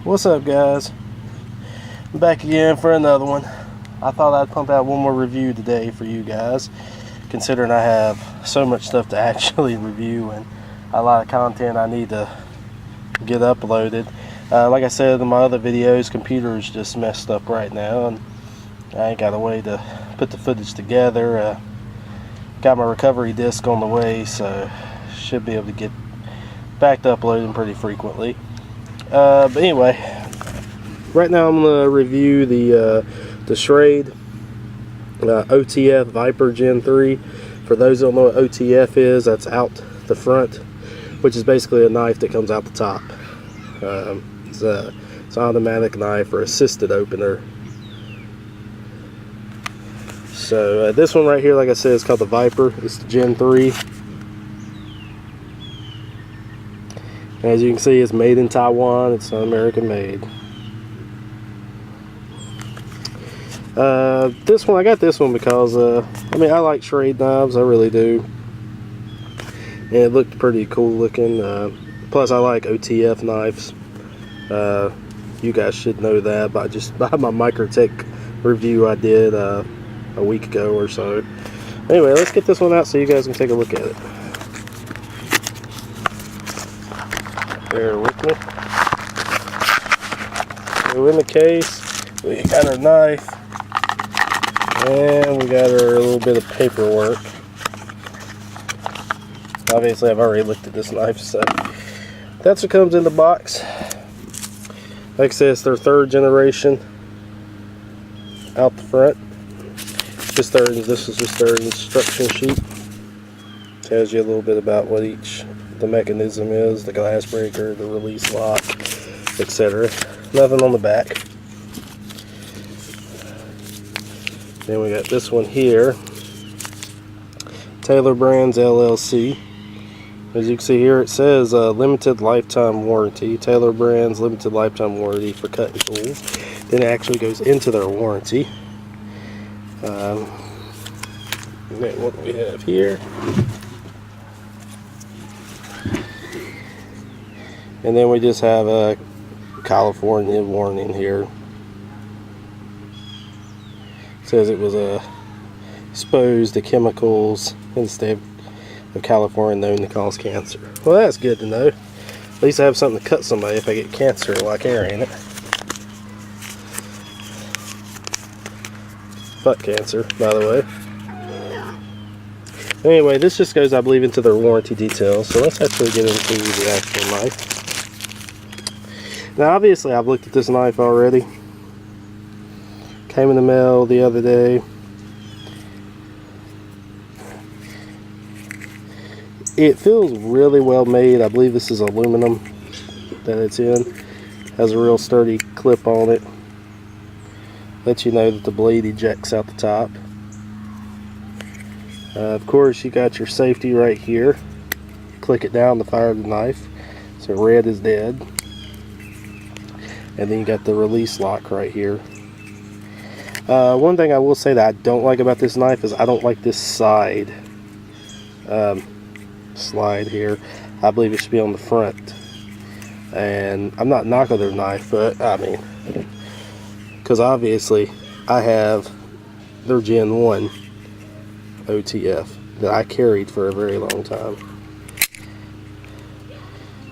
What's up, guys? I'm back again for another one. I thought I'd pump out one more review today for you guys, considering I have so much stuff to actually review and a lot of content I need to get uploaded. Like I said in my other videos, computer is just messed up right now and I ain't got a way to put the footage together. Got my recovery disc on the way, so should be able to get back to uploading pretty frequently. But anyway, right now I'm going to review the Schrade OTF Viper Gen 3. For those who don't know what OTF is, that's out the front, which is basically a knife that comes out the top. It's an automatic knife or assisted opener. So this one right here, like I said, is called the Viper. It's the Gen 3. As you can see, it's made in Taiwan. It's not American made. This one, I got this one because I mean, I like Schrade knives, I really do, and it looked pretty cool looking. Plus I like OTF knives. You guys should know that by just by my Microtech review I did a week ago or so. Anyway, let's get this one out so you guys can take a look at it. Bear with me. So in the case, we got our knife, and we got our little bit of paperwork. Obviously, I've already looked at this knife, so that's what comes in the box. Like I said, it's their 3rd generation out the front. This is just their instruction sheet. Tells you a little bit about what the mechanism is, the glass breaker, the release lock, etc. Nothing on the back. Then we got this one here, Taylor Brands LLC. As you can see here, it says limited lifetime warranty. Taylor Brands limited lifetime warranty for cutting tools. Then it actually goes into their warranty. And then what do we have here? And then we just have a California warning here. It says it was exposed to chemicals in the state of California known to cause cancer. Well, that's good to know. At least I have something to cut somebody if I get cancer while carrying it. Butt cancer, by the way. Anyway, this just goes, I believe, into their warranty details. So let's actually get into the actual knife. Now, obviously, I've looked at this knife already. Came in the mail the other day. It feels really well made. I believe this is aluminum that it's in. Has a real sturdy clip on it. Lets you know that the blade ejects out the top. Of course, you got your safety right here. Click it down to fire the knife. So red is dead. And then you got the release lock right here. One thing I will say that I don't like about this knife is I don't like this side slide here. I believe it should be on the front. And I'm not knocking their knife, but I mean, because obviously I have their Gen 1 OTF that I carried for a very long time.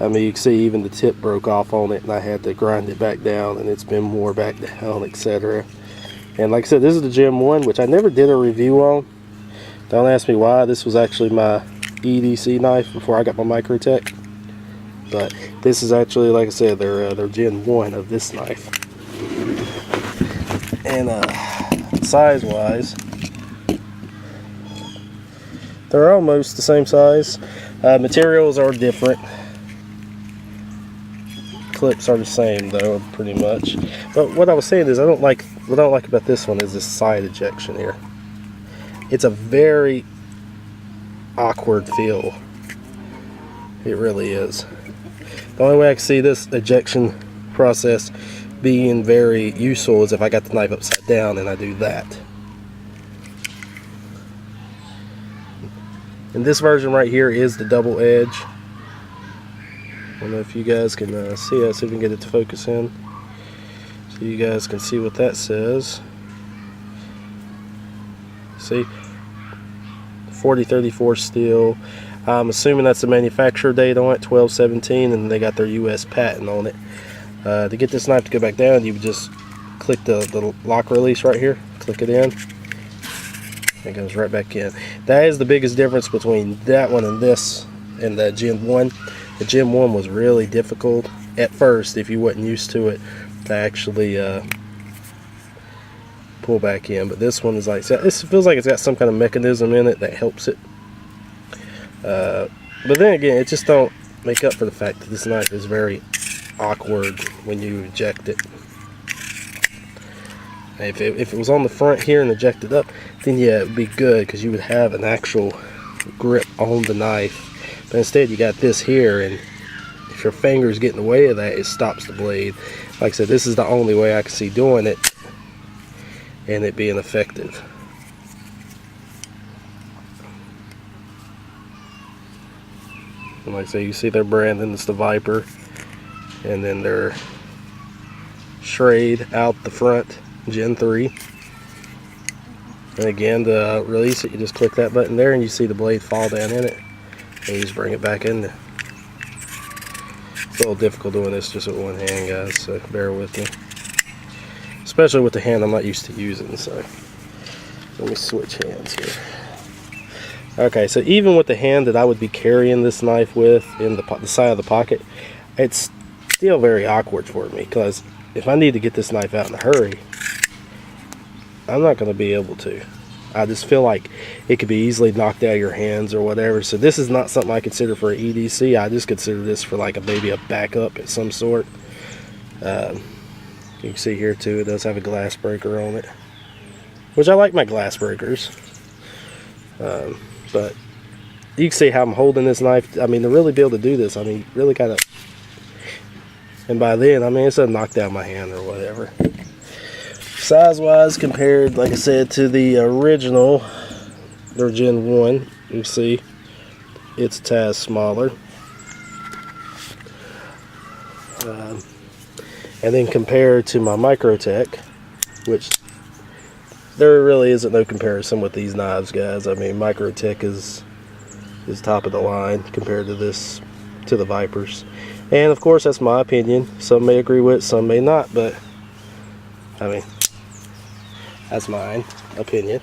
I mean, you can see even the tip broke off on it and I had to grind it back down and it's been more back down, etc. And like I said, this is the Gen 1, which I never did a review on. Don't ask me why. This was actually my EDC knife before I got my Microtech. But this is actually, like I said, their Gen 1 of this knife. And size-wise, they're almost the same size. Materials are different. Clips are the same though, pretty much. But what I was saying is, what I don't like about this one is this side ejection here. It's a very awkward feel. It really is. The only way I can see this ejection process being very useful is if I got the knife upside down and I do that. And this version right here is the double edge. I don't know if you guys can see it. See if we can get it to focus in, so you guys can see what that says. See, 4034 steel. I'm assuming that's the manufacturer date on it, 12/17, and they got their U.S. patent on it. To get this knife to go back down, you would just click the lock release right here. Click it in. It goes right back in. That is the biggest difference between that one and this and the Gen 1. The Gen 1 was really difficult at first if you wasn't used to it to actually pull back in. But this one is like, this feels like it's got some kind of mechanism in it that helps it. But then again, it just don't make up for the fact that this knife is very awkward when you eject it. If it was on the front here and ejected up, then yeah, it would be good because you would have an actual grip on the knife. But instead you got this here, and if your fingers get in the way of that, it stops the blade. Like I said, this is the only way I can see doing it and it being effective. And like I say, you see their branding, it's the Viper, and then their Schrade out the front, Gen 3. And again, to release it, you just click that button there and you see the blade fall down in it. And you just bring it back in there. It's a little difficult doing this just with one hand, guys, so bear with me. Especially with the hand I'm not used to using, so let me switch hands here. Okay, so even with the hand that I would be carrying this knife with in the side of the pocket, it's still very awkward for me, because if I need to get this knife out in a hurry, I'm not going to be able to. I just feel like it could be easily knocked out of your hands or whatever. So this is not something I consider for an EDC. I just consider this for like maybe a backup of some sort. You can see here too, it does have a glass breaker on it, which I like my glass breakers. But you can see how I'm holding this knife. I mean, to really be able to do this, I mean, really kind of, and by then, I mean, it's knocked out my hand or whatever. Size wise, compared, like I said, to the original, their Gen 1, you see it's a tad smaller. And then compared to my Microtech, which there really isn't no comparison with these knives, guys. I mean, Microtech is top of the line compared to this, to the Vipers. And of course, that's my opinion. Some may agree with it, some may not, but I mean, that's my opinion.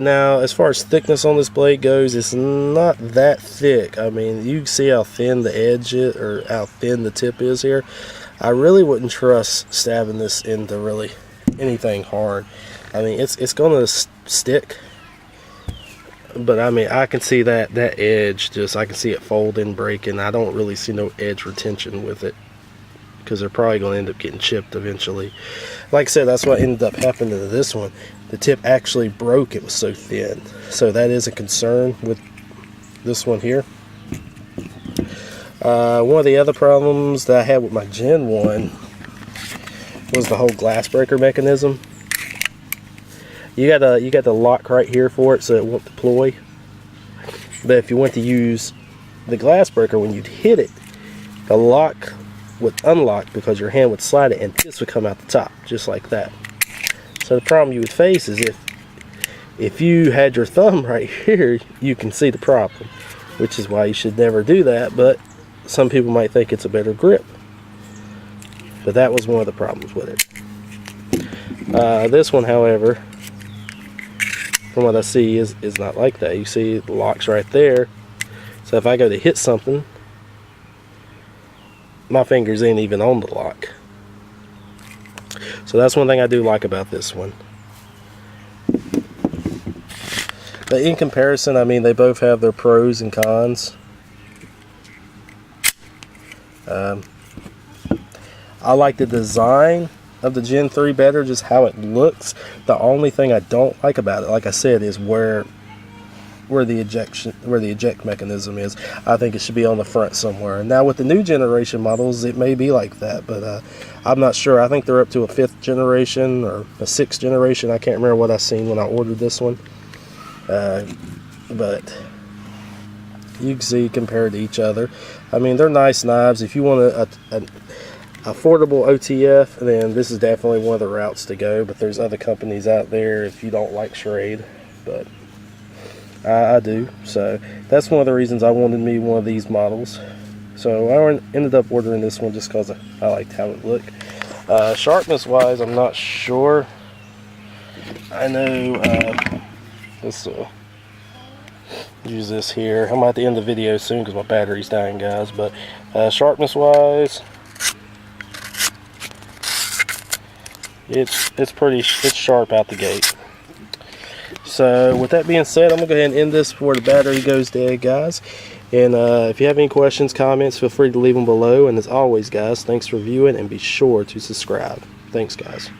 Now, as far as thickness on this blade goes, it's not that thick. I mean, you can see how thin the edge is, or how thin the tip is here. I really wouldn't trust stabbing this into really anything hard. I mean, it's gonna stick, but I mean, I can see that edge, just I can see it folding, breaking. I don't really see no edge retention with it, because they're probably going to end up getting chipped eventually. Like I said, that's what ended up happening to this one. The tip actually broke, it was so thin. So that is a concern with this one here. One of the other problems that I had with my Gen 1 was the whole glass breaker mechanism. You got the lock right here for it so it won't deploy. But if you went to use the glass breaker, when you'd hit it, the lock would unlock because your hand would slide it and this would come out the top just like that. So the problem you would face is if you had your thumb right here, you can see the problem, which is why you should never do that. But some people might think it's a better grip, but that was one of the problems with it. This one, however, from what I see, is not like that. You see the lock's right there, so if I go to hit something, my fingers ain't even on the lock. So that's one thing I do like about this one. But in comparison, I mean, they both have their pros and cons. I like the design of the Gen 3 better, just how it looks. The only thing I don't like about it, like I said, is where the eject mechanism is. I think it should be on the front somewhere. Now with the new generation models, it may be like that, but I'm not sure. I think they're up to a 5th generation or a 6th generation. I can't remember what I seen when I ordered this one. but you can see compared to each other. I mean, they're nice knives. If you want an affordable OTF, then this is definitely one of the routes to go. But there's other companies out there if you don't like Schrade, but I do. So that's one of the reasons I wanted me one of these models. So I ended up ordering this one just because I liked how it looked. Sharpness wise, I'm not sure. I know let's use this here. I'm at the end of the video soon because my battery's dying, guys. But sharpness wise, it's sharp out the gate. So with that being said, I'm gonna go ahead and end this before the battery goes dead, guys. And if you have any questions, comments, feel free to leave them below. And as always, guys, thanks for viewing, and be sure to subscribe. Thanks, guys.